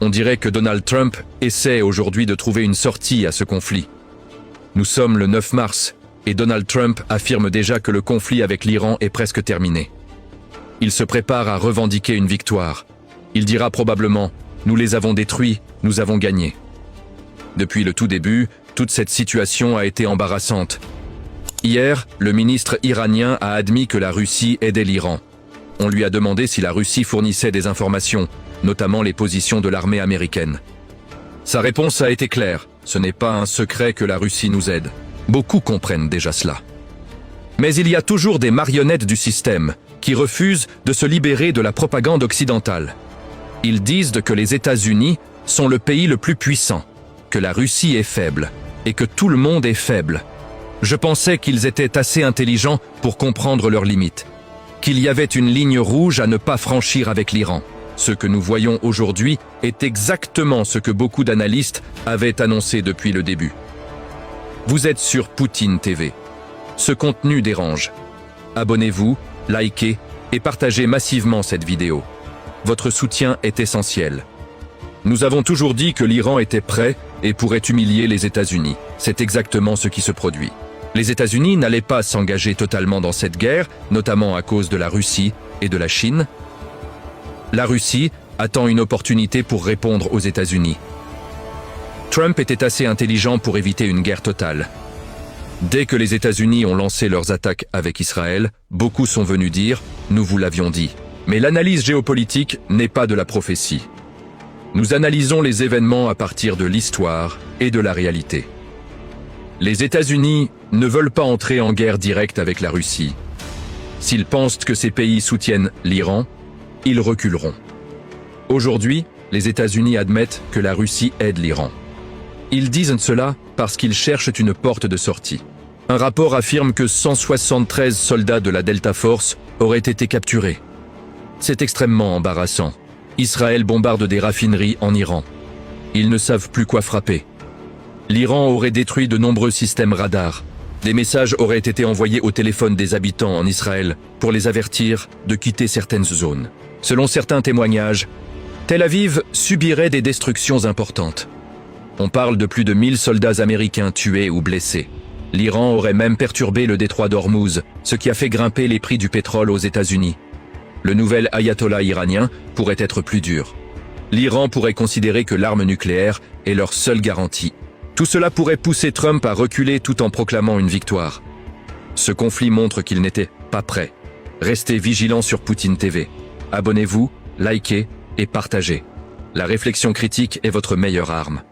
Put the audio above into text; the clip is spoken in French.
On dirait que Donald Trump essaie aujourd'hui de trouver une sortie à ce conflit. Nous sommes le 9 mars et Donald Trump affirme déjà que le conflit avec l'Iran est presque terminé. Il se prépare à revendiquer une victoire. Il dira probablement « Nous les avons détruits, nous avons gagné ». Depuis le tout début, toute cette situation a été embarrassante. Hier, le ministre iranien a admis que la Russie aidait l'Iran. On lui a demandé si la Russie fournissait des informations, notamment les positions de l'armée américaine. Sa réponse a été claire, ce n'est pas un secret que la Russie nous aide. Beaucoup comprennent déjà cela. Mais il y a toujours des marionnettes du système qui refusent de se libérer de la propagande occidentale. Ils disent que les États-Unis sont le pays le plus puissant, que la Russie est faible et que tout le monde est faible. Je pensais qu'ils étaient assez intelligents pour comprendre leurs limites, qu'il y avait une ligne rouge à ne pas franchir avec l'Iran. Ce que nous voyons aujourd'hui est exactement ce que beaucoup d'analystes avaient annoncé depuis le début. Vous êtes sur Poutine TV. Ce contenu dérange. Abonnez-vous, likez et partagez massivement cette vidéo. Votre soutien est essentiel. Nous avons toujours dit que l'Iran était prêt et pourrait humilier les États-Unis. C'est exactement ce qui se produit. Les États-Unis n'allaient pas s'engager totalement dans cette guerre, notamment à cause de la Russie et de la Chine. La Russie attend une opportunité pour répondre aux États-Unis. Trump était assez intelligent pour éviter une guerre totale. Dès que les États-Unis ont lancé leurs attaques avec Israël, beaucoup sont venus dire « Nous vous l'avions dit ». Mais l'analyse géopolitique n'est pas de la prophétie. Nous analysons les événements à partir de l'histoire et de la réalité. Les États-Unis ne veulent pas entrer en guerre directe avec la Russie. S'ils pensent que ces pays soutiennent l'Iran, ils reculeront. Aujourd'hui, les États-Unis admettent que la Russie aide l'Iran. Ils disent cela parce qu'ils cherchent une porte de sortie. Un rapport affirme que 173 soldats de la Delta Force auraient été capturés. C'est extrêmement embarrassant. Israël bombarde des raffineries en Iran. Ils ne savent plus quoi frapper. L'Iran aurait détruit de nombreux systèmes radars. Des messages auraient été envoyés au téléphone des habitants en Israël pour les avertir de quitter certaines zones. Selon certains témoignages, Tel Aviv subirait des destructions importantes. On parle de plus de 1000 soldats américains tués ou blessés. L'Iran aurait même perturbé le détroit d'Ormuz, ce qui a fait grimper les prix du pétrole aux États-Unis. Le nouvel ayatollah iranien pourrait être plus dur. L'Iran pourrait considérer que l'arme nucléaire est leur seule garantie. Tout cela pourrait pousser Trump à reculer tout en proclamant une victoire. Ce conflit montre qu'il n'était pas prêt. Restez vigilants sur Poutine TV. Abonnez-vous, likez et partagez. La réflexion critique est votre meilleure arme.